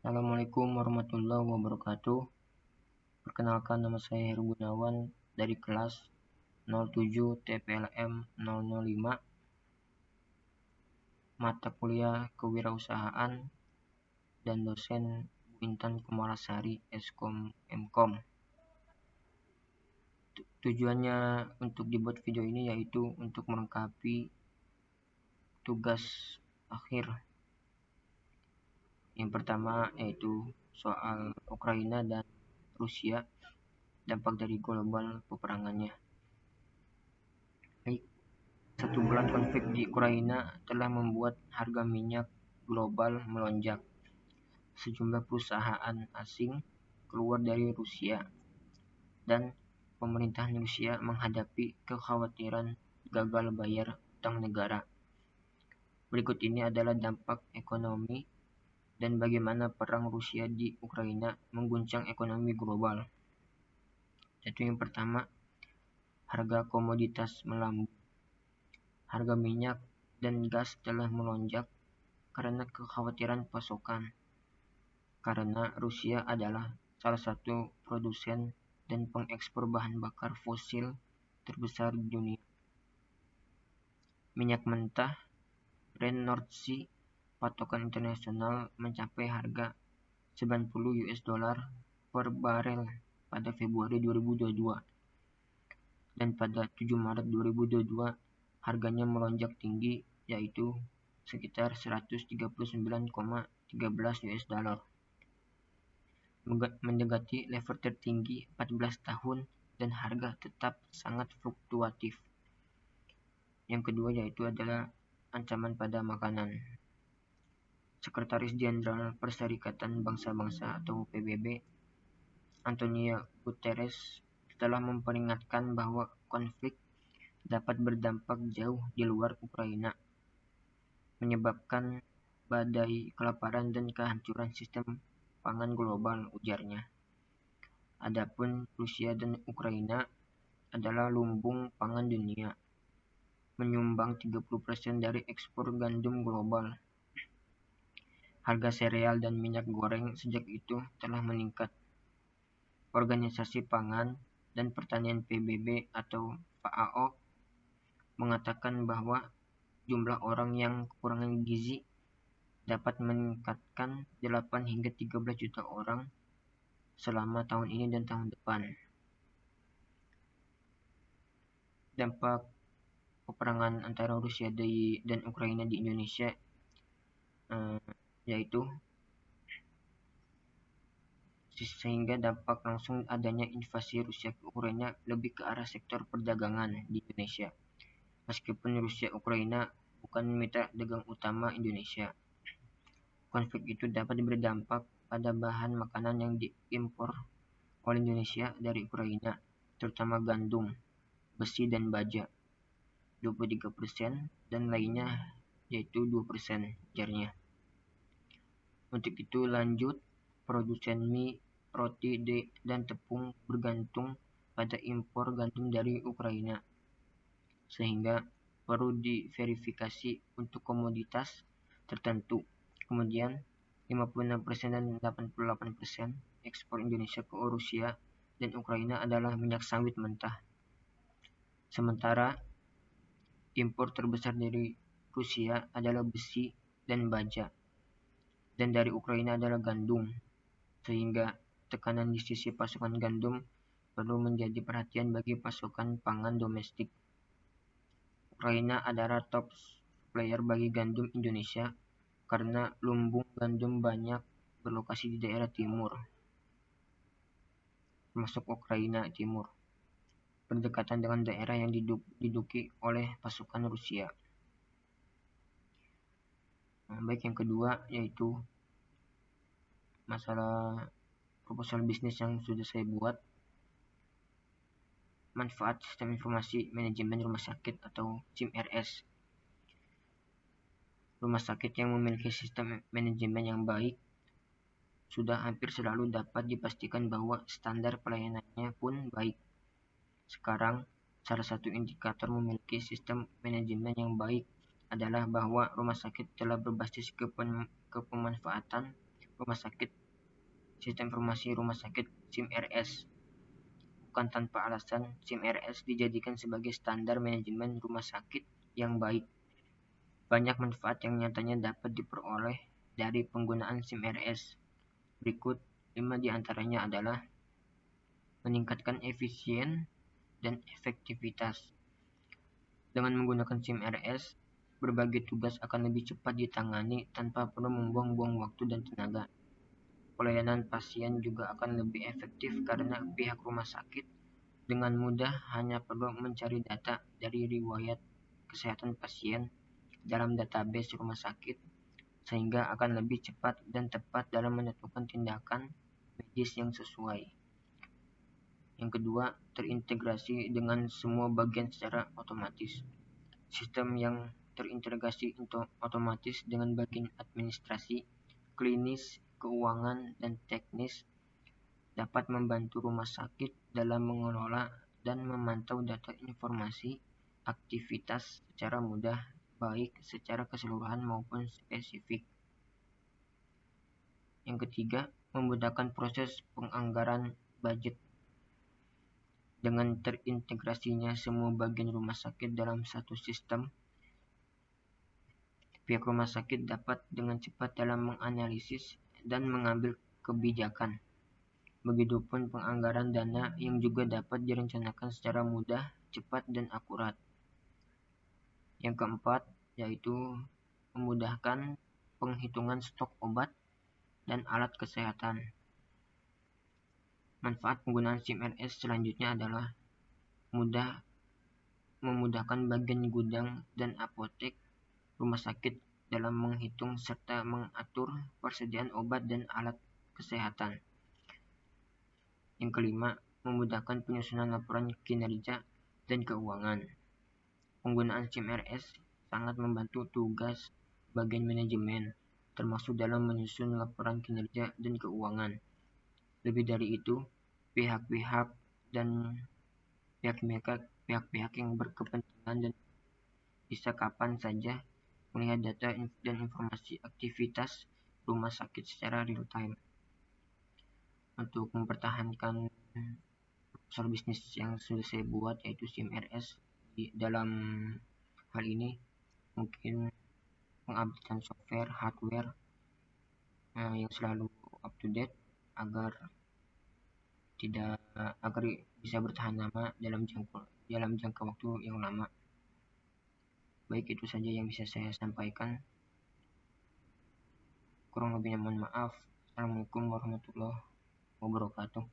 Assalamualaikum warahmatullahi wabarakatuh. Perkenalkan, nama saya Heru Gunawan dari kelas 07 TPLM 005, mata kuliah Kewirausahaan dan dosen Bu Intan Kumalasari Eskom Mkom. Tujuannya untuk dibuat video ini yaitu untuk melengkapi tugas akhir. Yang pertama yaitu soal Ukraina dan Rusia, dampak dari global peperangannya. Baik, 1 bulan konflik di Ukraina telah membuat harga minyak global melonjak. Sejumlah perusahaan asing keluar dari Rusia dan pemerintahan Rusia menghadapi kekhawatiran gagal bayar utang negara. Berikut ini adalah dampak ekonomi dan bagaimana perang Rusia di Ukraina mengguncang ekonomi global. Yaitu yang pertama, harga komoditas melambung. Harga minyak dan gas telah melonjak karena kekhawatiran pasokan. Karena Rusia adalah salah satu produsen dan pengekspor bahan bakar fosil terbesar di dunia. Minyak mentah Brent North Sea patokan internasional mencapai harga 90 US dollar per barel pada Februari 2022. Dan pada 7 Maret 2022 harganya melonjak tinggi, yaitu sekitar 139,13 US dollar, mendekati level tertinggi 14 tahun dan harga tetap sangat fluktuatif. Yang kedua yaitu adalah ancaman pada makanan. Sekretaris Jenderal Perserikatan Bangsa-Bangsa atau PBB, Antonio Guterres, telah memperingatkan bahwa konflik dapat berdampak jauh di luar Ukraina, menyebabkan badai kelaparan dan kehancuran sistem pangan global, ujarnya. Adapun Rusia dan Ukraina adalah lumbung pangan dunia, menyumbang 30% dari ekspor gandum global. Harga sereal dan minyak goreng sejak itu telah meningkat. Organisasi Pangan dan Pertanian PBB atau FAO mengatakan bahwa jumlah orang yang kekurangan gizi dapat meningkatkan 8 hingga 13 juta orang selama tahun ini dan tahun depan. Dampak peperangan antara Rusia dan Ukraina di Indonesia yaitu sehingga dampak langsung adanya invasi Rusia ke Ukraina lebih ke arah sektor perdagangan di Indonesia. Meskipun Rusia Ukraina bukan mitra dagang utama Indonesia, konflik itu dapat berdampak pada bahan makanan yang diimpor oleh Indonesia dari Ukraina, terutama gandum, besi dan baja, 23%, dan lainnya yaitu 2%, ujarnya. Untuk itu lanjut, produsen mie, roti, dan tepung bergantung pada impor gandum dari Ukraina, sehingga perlu diverifikasi untuk komoditas tertentu. Kemudian 56% dan 88% ekspor Indonesia ke Rusia dan Ukraina adalah minyak sawit mentah. Sementara impor terbesar dari Rusia adalah besi dan baja, dan dari Ukraina adalah gandum, sehingga tekanan di sisi pasokan gandum perlu menjadi perhatian bagi pasokan pangan domestik. Ukraina adalah top supplier bagi gandum Indonesia karena lumbung gandum banyak berlokasi di daerah timur, termasuk Ukraina Timur, berdekatan dengan daerah yang diduduki oleh pasukan Rusia. Baik, yang kedua yaitu masalah proposal bisnis yang sudah saya buat. Manfaat Sistem Informasi Manajemen Rumah Sakit atau SIM-RS. Rumah sakit yang memiliki sistem manajemen yang baik sudah hampir selalu dapat dipastikan bahwa standar pelayanannya pun baik. Sekarang, salah satu indikator memiliki sistem manajemen yang baik adalah bahwa rumah sakit telah berbasis ke pemanfaatan rumah sakit, sistem informasi rumah sakit SIM-RS. Bukan tanpa alasan, SIM-RS dijadikan sebagai standar manajemen rumah sakit yang baik. Banyak manfaat yang nyatanya dapat diperoleh dari penggunaan SIM-RS. Berikut 5 di antaranya adalah meningkatkan efisien dan efektivitas. Dengan menggunakan SIM-RS, berbagai tugas akan lebih cepat ditangani tanpa perlu membuang-buang waktu dan tenaga. Pelayanan pasien juga akan lebih efektif karena pihak rumah sakit dengan mudah hanya perlu mencari data dari riwayat kesehatan pasien dalam database rumah sakit, sehingga akan lebih cepat dan tepat dalam menentukan tindakan medis yang sesuai. Yang kedua, terintegrasi dengan semua bagian secara otomatis. Sistem yang terintegrasi otomatis dengan bagian administrasi, klinis, keuangan, dan teknis dapat membantu rumah sakit dalam mengelola dan memantau data informasi aktivitas secara mudah, baik secara keseluruhan maupun spesifik. Yang ketiga, memudahkan proses penganggaran budget. Dengan terintegrasinya semua bagian rumah sakit dalam satu sistem, pihak rumah sakit dapat dengan cepat dalam menganalisis dan mengambil kebijakan. Begitupun penganggaran dana yang juga dapat direncanakan secara mudah, cepat, dan akurat. Yang keempat, yaitu memudahkan penghitungan stok obat dan alat kesehatan. Manfaat penggunaan SIM-RS selanjutnya adalah memudahkan bagian gudang dan apotek rumah sakit dalam menghitung serta mengatur persediaan obat dan alat kesehatan. Yang kelima, memudahkan penyusunan laporan kinerja dan keuangan. Penggunaan SIM-RS sangat membantu tugas bagian manajemen, termasuk dalam menyusun laporan kinerja dan keuangan. Lebih dari itu, pihak-pihak yang berkepentingan dan bisa kapan saja melihat data dan informasi aktivitas rumah sakit secara real time. Untuk mempertahankan soal bisnis yang sudah saya buat, yaitu SIM-RS, dalam hal ini mungkin pengupdatean software, hardware yang selalu up to date agar bisa bertahan lama dalam jangka waktu yang lama. Baik, itu saja yang bisa saya sampaikan. Kurang lebihnya mohon maaf. Assalamualaikum warahmatullahi wabarakatuh.